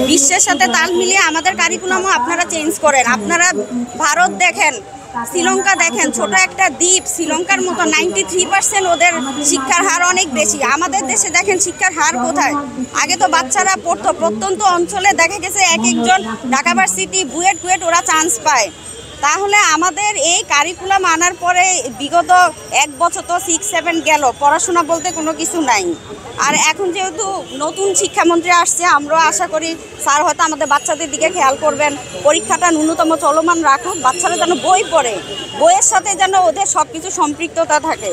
বিশ্বের সাথে তাল মিলিয়ে আমাদের কারিকুলামও আপনারা চেঞ্জ করেন। আপনারা ভারত দেখেন, শ্রীলঙ্কা দেখেন, ছোট একটা দ্বীপ, শ্রীলঙ্কার মতো 93% ওদের শিক্ষার হার অনেক বেশি। আমাদের দেশে দেখেন শিক্ষার হার কোথায়। আগে তো বাচ্চারা পড়তো, প্রত্যন্ত অঞ্চলে দেখা গেছে এক একজন ঢাকা ভার্সিটি বুয়েট ওরা চান্স পায়। তাহলে আমাদের এই কারিকুলাম আনার পরে বিগত 1 বছর তো 6-7 গেল, পড়াশোনা বলতে কোনো কিছু নাই। আর এখন যেহেতু নতুন শিক্ষামন্ত্রী আসছে, আমরা আশা করি স্যার হয়তো আমাদের বাচ্চাদের দিকে খেয়াল করবেন, পরীক্ষাটা ন্যূনতম চলমান রাখুক, বাচ্চারা যেন বই পড়ে, বইয়ের সাথে যেন ওদের সব কিছু সম্পৃক্ততা থাকে।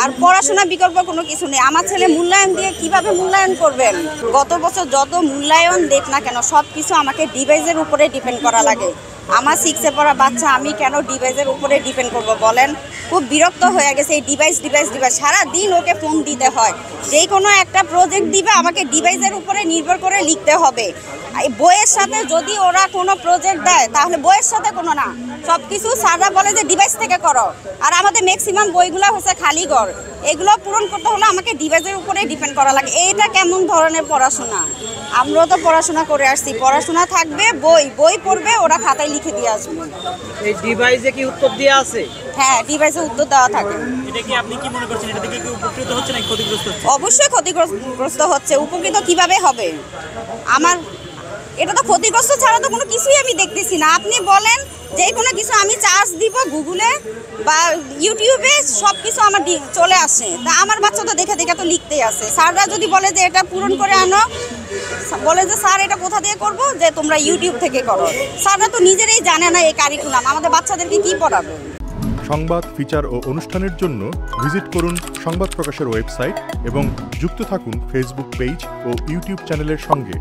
আর পড়াশোনা বিকল্প কোনো কিছু নেই। আমার ছেলে মূল্যায়ন দিয়ে কিভাবে মূল্যায়ন করবেন? গত বছর যত মূল্যায়ন দেখ না কেন সব কিছু আমাকে ডিভাইসের উপরে ডিপেন্ড করা লাগে। আমার 6-এ পড়া বাচ্চা, আমি কেন ডিভাইসের উপরে ডিপেন্ড করব বলেন? খুব বিরক্ত হয়ে গেছে এই ডিভাইস। সারাদিন ওকে ফোন দিতে হয়, যেই কোনো একটা প্রজেক্ট দিবে আমাকে ডিভাইসের উপরে নির্ভর করে লিখতে হবে। বইয়ের সাথে যদি ওরা কোনো প্রজেক্ট দেয় তাহলে বইয়ের সাথে কোনো না, সব কিছু স্যাররা বলে যে ডিভাইস থেকে করো। আর আমাদের ম্যাক্সিমাম বইগুলো হচ্ছে খালি ঘর, এগুলো পূরণ করতে হলে আমাকে ডিভাইসের উপরে ডিপেন্ড করা লাগে। এইটা কেমন ধরনের পড়াশোনা? আমরাও তো পড়াশোনা করে আসছি, পড়াশোনা থাকবে, বই পড়বে, ওরা খাতায় লিখে দিয়ে আসবে। এই ডিভাইসে কি উত্তর দেওয়া আছে? হ্যাঁ, ডিভাইসে উত্তর দেওয়া থাকে। এটা কি আপনি কি মনে করছেন, এটা থেকে কি উপকৃত হচ্ছে নাকি ক্ষতিগ্রস্ত হচ্ছে? অবশ্যই ক্ষতিগ্রস্ত হচ্ছে। উপকৃত কিভাবে হবে? আমার এটা তো ক্ষতিগ্রস্ত ছাড়া তো কোনো কিছুই আমি দেখতেছি না। আপনি বলেন যে কোনো কিছু আমি চার্জ দিব গুগলে বা ইউটিউবে, সব কিছু আমার চলে আসে। তা আমার বাচ্চা তো দেখে তো লিখতেই আছে। স্যাররা যদি বলে যে এটা পূরণ করে আনো, বলে যে স্যার এটা কোথা দিয়ে করবো, যে তোমরা ইউটিউব থেকে করো। স্যাররা তো নিজেরাই জানে না এই কারিকুলাম, আমাদের বাচ্চাদেরকে কি পড়াবে। সংবাদ, ফিচার ও অনুষ্ঠানের জন্য ভিজিট করুন সংবাদ প্রকাশের ওয়েবসাইট এবং যুক্ত থাকুন ফেসবুক পেজ ও ইউটিউব চ্যানেলের সঙ্গে।